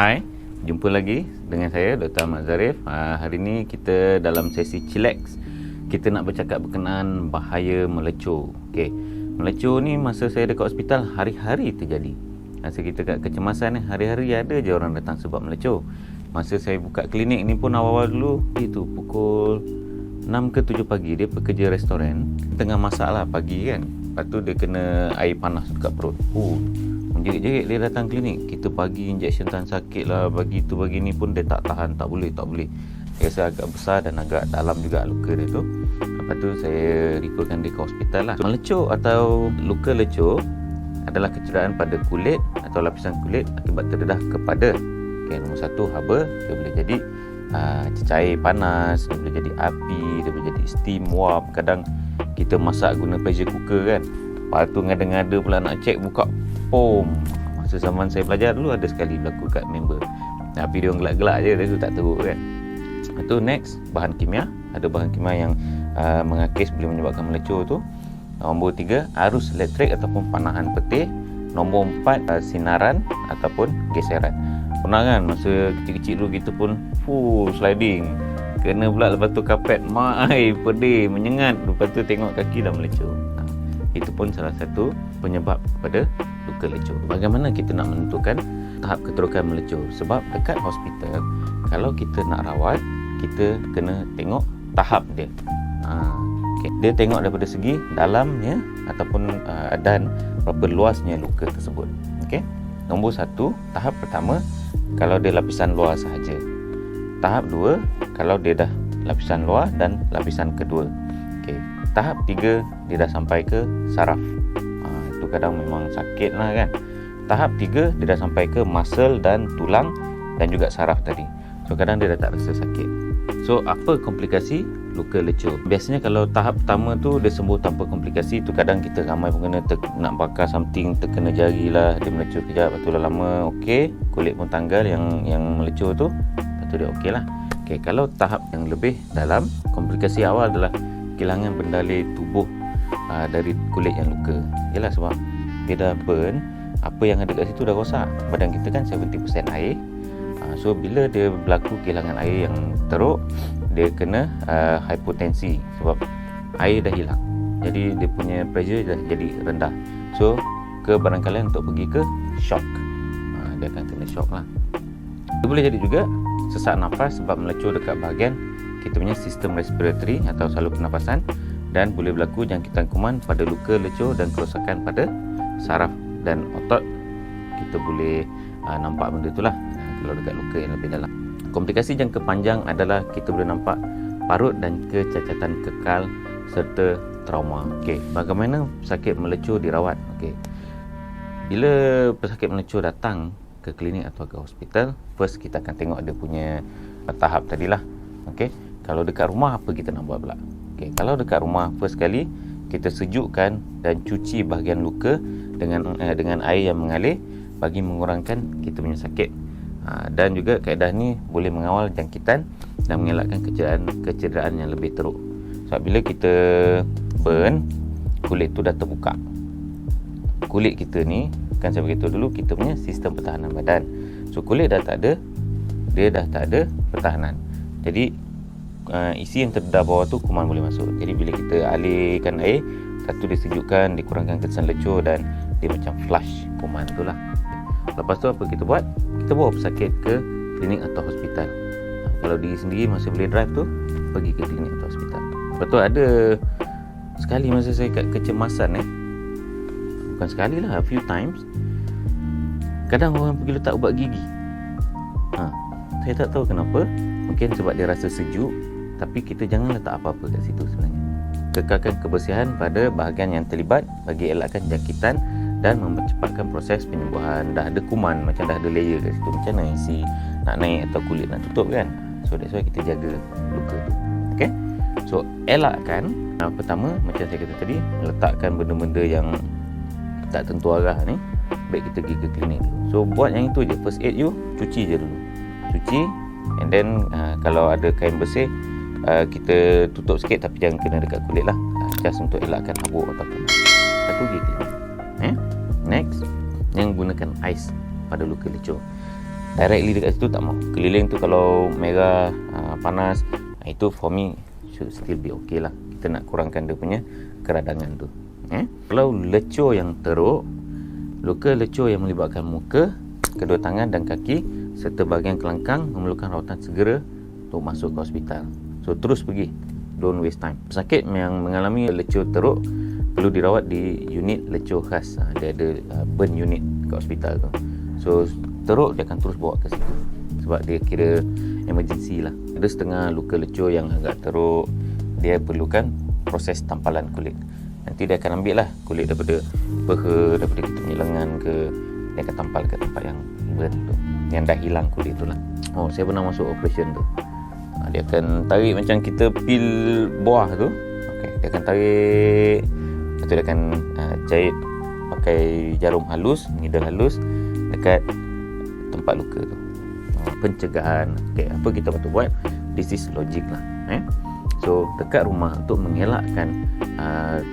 Hai, jumpa lagi dengan saya Dr. Ahmad Zarif. Hari ini kita dalam sesi chillax. Kita nak bercakap berkenaan bahaya melecur. Okey. Melecur ni masa saya dekat hospital hari-hari terjadi. Masa kita kat kecemasan ni hari-hari ada je orang datang sebab melecur. Masa saya buka klinik ni pun awal-awal dulu itu pukul 6 ke 7 pagi dia pekerja restoran, tengah masak lah pagi kan. Lepas tu dia kena air panas dekat perut. Menjerit-jerit dia datang klinik. Kita bagi injection tahan sakit lah, bagi tu bagi ni pun dia tak tahan, tak boleh. Dia rasa agak besar dan agak dalam juga luka dia tu. Lepas tu saya referkan dia ke hospital lah. Melecur atau luka lecur adalah kecederaan pada kulit atau lapisan kulit akibat terdedah kepada nombor satu, haba. Dia boleh jadi cecair panas, dia boleh jadi api, dia boleh jadi steam, wap. Kadang kita masak guna pressure cooker kan, lepas tu ngada-ngada pula nak check buka masa zaman saya belajar dulu ada sekali berlaku kat member, tapi dia orang gelak-gelak je, dia tu tak teruk kan. Lepas tu next, bahan kimia. Ada bahan kimia yang mengakis boleh menyebabkan melecur tu. Nombor 3, arus elektrik ataupun panahan petih. Nombor 4, sinaran ataupun geseran. Pernah kan masa kecil-kecil dulu kita pun sliding, kena pula lepas tu kapet mai pedih menyengat, lepas tu tengok kaki dah melecur. Itu pun salah satu penyebab kepada luka lecur. Bagaimana kita nak menentukan tahap keterokan melecur? Sebab dekat hospital, kalau kita nak rawat, kita kena tengok tahap dia. Okay. Dia tengok daripada segi dalamnya ataupun dan berapa luasnya luka tersebut. Okay. Nombor 1, tahap pertama, kalau dia lapisan luar sahaja. Tahap 2, kalau dia dah lapisan luar dan lapisan kedua. Okay. Tahap 3, dia dah sampai ke saraf. Itu kadang memang sakit lah kan. Tahap 3, dia dah sampai ke muscle dan tulang dan juga saraf tadi. So kadang dia dah tak rasa sakit. So apa komplikasi luka lecur? Biasanya kalau tahap pertama tu dia sembuh tanpa komplikasi, tu kadang kita ramai pun kena nak bakar something, terkena jari lah, dia melecur kejap, lepas tu dah lama okey, kulit pun tanggal yang melecur tu, lepas tu dia okey lah. Okay, kalau tahap yang lebih dalam, komplikasi awal adalah kehilangan bendalai tubuh dari kulit yang luka. Yalah, sebab dia dah burn, apa yang ada kat situ dah rosak. Badan kita kan 70% air. So bila dia berlaku kehilangan air yang teruk, dia kena hipotensi sebab air dah hilang. Jadi dia punya pressure dah jadi rendah. So kebarangkalian untuk pergi ke shock. Dia akan kena shock lah. Dia boleh jadi juga sesak nafas sebab melecur dekat bahagian kita punya sistem respiratory atau saluran pernafasan, dan boleh berlaku jangkitan kuman pada luka lecur dan kerosakan pada saraf dan otot. Kita boleh nampak benda itulah kalau dekat luka yang lebih dalam. Komplikasi jangka panjang adalah kita boleh nampak parut dan kecacatan kekal serta trauma. Okey, bagaimana pesakit melecur dirawat? Okey. Bila pesakit melecur datang ke klinik atau ke hospital, first kita akan tengok dia punya tahap tadilah. Okey. Kalau dekat rumah, apa kita nak buat pula? Okay, kalau dekat rumah, first kali kita sejukkan dan cuci bahagian luka dengan air yang mengalir bagi mengurangkan kita punya sakit. Dan juga kaedah ni boleh mengawal jangkitan dan mengelakkan kecederaan yang lebih teruk. Sebab bila kita burn, kulit tu dah terbuka. Kulit kita ni, kan saya beritahu dulu, kita punya sistem pertahanan badan. So kulit dah tak ada, dia dah tak ada pertahanan. Jadi isi yang terdedah bawah tu kuman boleh masuk. Jadi bila kita alirkan air, satu dia sejukkan, dikurangkan kesan lecur dan dia macam flush kuman tu lah. Lepas tu apa kita buat? Kita bawa pesakit ke klinik atau hospital. Kalau diri sendiri masih boleh drive tu, pergi ke klinik atau hospital. Lepas tu ada sekali masa saya kat kecemasan bukan sekali lah, a few times, kadang orang pergi letak ubat gigi. Saya tak tahu kenapa. Mungkin sebab dia rasa sejuk, tapi kita jangan letak apa-apa kat situ sebenarnya. Kekalkan kebersihan pada bahagian yang terlibat bagi elakkan jangkitan dan mempercepatkan proses penyembuhan. Dah ada kuman, macam dah ada layer kat situ, macam mana isi nak naik atau kulit nak tutup kan. So that's why kita jaga luka tu. Okay, so elakkan pertama, macam saya kata tadi, meletakkan benda-benda yang tak tentu arah ni, baik kita pergi ke klinik dulu. So buat yang itu je, first aid you, cuci je dulu. Cuci, and then kalau ada kain bersih, kita tutup sikit tapi jangan kena dekat kulit lah, just untuk elakkan habuk ataupun satu pergi klinik. Next, yang gunakan ais pada luka lecur. directly dekat situ tak mau. Keliling tu kalau merah, panas, itu for me should still be okay lah. Kita nak kurangkan dia punya keradangan tu. Kalau lecur yang teruk, luka lecur yang melibatkan muka, kedua tangan dan kaki serta bahagian kelangkang memerlukan rawatan segera untuk masuk ke hospital. So terus pergi, don't waste time. Pesakit yang mengalami lecur teruk perlu dirawat di unit lecur khas. Dia ada burn unit ke hospital tu. So teruk dia akan terus bawa ke situ sebab dia kira emergency lah. Ada setengah luka lecur yang agak teruk, dia perlukan proses tampalan kulit. Nanti dia akan ambil lah kulit daripada peha, daripada kita punya lengan ke, dia akan tampal ke tempat yang burn tu, yang dah hilang kulit tu lah. Saya pernah masuk operation tu. Dia akan tarik macam kita peel buah tu. Dia akan tarik, lepas tu dia akan jahit pakai jarum halus, needle halus dekat tempat luka tu. Pencegahan. Apa kita patut buat? This is logic lah. So dekat rumah, untuk mengelakkan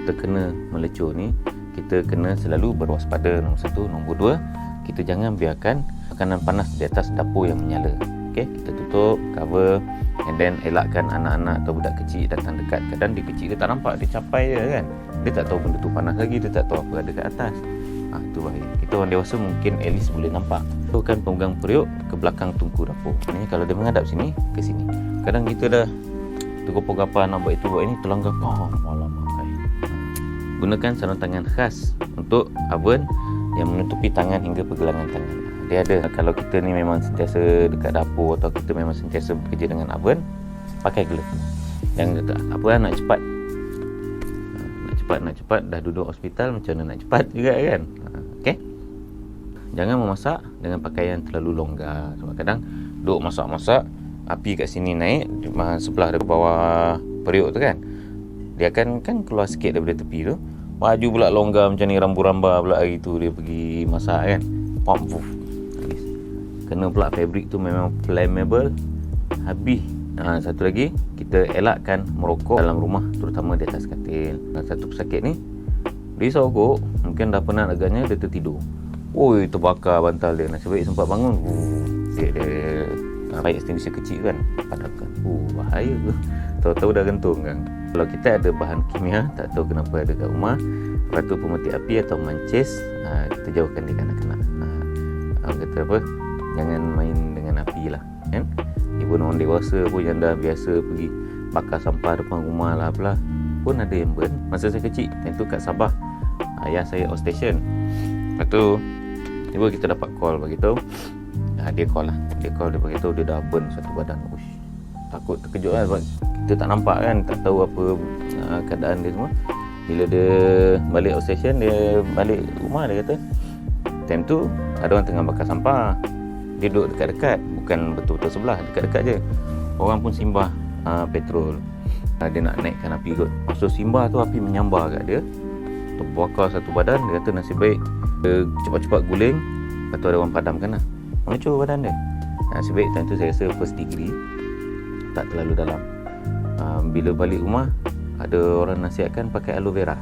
terkena melecur ni, kita kena selalu berwaspada. Nombor 1. Nombor 2, kita jangan biarkan makanan panas di atas dapur yang menyala. Kita tutup, cover, and then elakkan anak-anak atau budak kecil datang dekat. Kadang dia kecil, dia tak nampak, dia capai je kan, dia tak tahu benda tu panas lagi, dia tak tahu apa ada kat atas. Itu bahaya. Kita orang dewasa mungkin at least boleh nampak. Tu kan pemegang periuk ke belakang tungku dapur. Maknanya kalau dia menghadap sini, ke sini. Kadang kita dah tergopoh-gapar nak buat itu buat ini, terlanggar, alamak. Gunakan sarung tangan khas untuk oven yang menutupi tangan hingga pergelangan tangan. Dia ada, kalau kita ni memang sentiasa dekat dapur atau kita memang sentiasa bekerja dengan oven, pakai glove. Yang nak cepat, nak cepat dah duduk hospital, macam mana nak cepat juga kan. Jangan memasak dengan pakaian terlalu longgar, sebab kadang duduk masak-masak, api kat sini naik sebelah dari bawah periuk tu kan, dia akan keluar sikit daripada tepi tu, baju pula longgar macam ni, rambu-ramba pula hari tu dia pergi masak kan, kena pula fabric tu memang flammable, habis. Satu lagi, kita elakkan merokok dalam rumah, terutama di atas katil. Satu pesakit ni risau kot, mungkin dah penat agaknya, dia tertidur, terbakar bantal dia. Nasib baik sempat bangun, dia rakyat extinguisher kecil kan, padamkan. Bahaya tu, tahu-tahu dah gantung kan. Kalau kita ada bahan kimia, tak tahu kenapa ada kat rumah, lepas tu pemati api atau mancis, kita jauhkan dia kanak-kanak. Orang kata apa, jangan main dengan api lah kan. Even orang dewasa pun yang dah biasa pergi bakar sampah depan rumah lah apalah, pun ada yang burn. Masa saya kecil, tentu kat Sabah, ayah saya outstation. Lepas tu tiba kita dapat call beritahu, dia call dia beritahu dia dah burn satu badan. Takut, terkejut lah, sebab kita tak nampak kan, tak tahu apa keadaan dia semua. Bila dia balik outstation, dia balik rumah, dia kata time tu ada orang tengah bakar sampah. Dia duduk dekat-dekat, bukan betul-betul sebelah, dekat-dekat je. Orang pun simbah petrol. Dia nak naikkan api kot. Masa simbah tu, api menyambar kat dia, terbakar satu badan. Dia kata nasib baik dia cepat-cepat guling, lepas tu ada orang padamkan lah, melecur badan dia. Nasib baik time tu saya rasa first degree, tak terlalu dalam. Bila balik rumah, ada orang nasihatkan pakai aloe vera.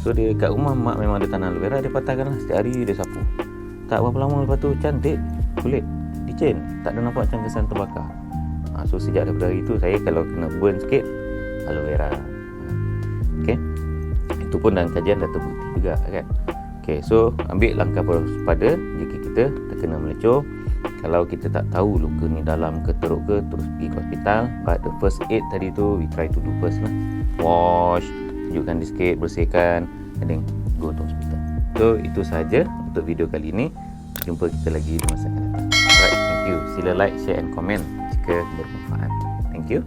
So dia kat rumah, mak memang ada tanam aloe vera, dia patahkan lah, setiap hari dia sapu. Tak berapa lama lepas tu cantik kulit, licin, tak ada nampak macam kesan terbakar. So sejak daripada hari tu, saya kalau kena burn sikit, aloe vera. Itu pun dalam kajian dah terbukti juga kan. So ambil langkah waspada jika kita terkena melecur. Kalau kita tak tahu luka ni dalam ke teruk ke, terus pergi ke hospital. But the first aid tadi tu, we try to do first lah. Wash, tunjukkan dia sikit, bersihkan, and then go to hospital. So itu sahaja untuk video kali ini. Jumpa kita lagi di masa akan datang. Alright, thank you. Sila like, share and comment jika bermanfaat. Thank you.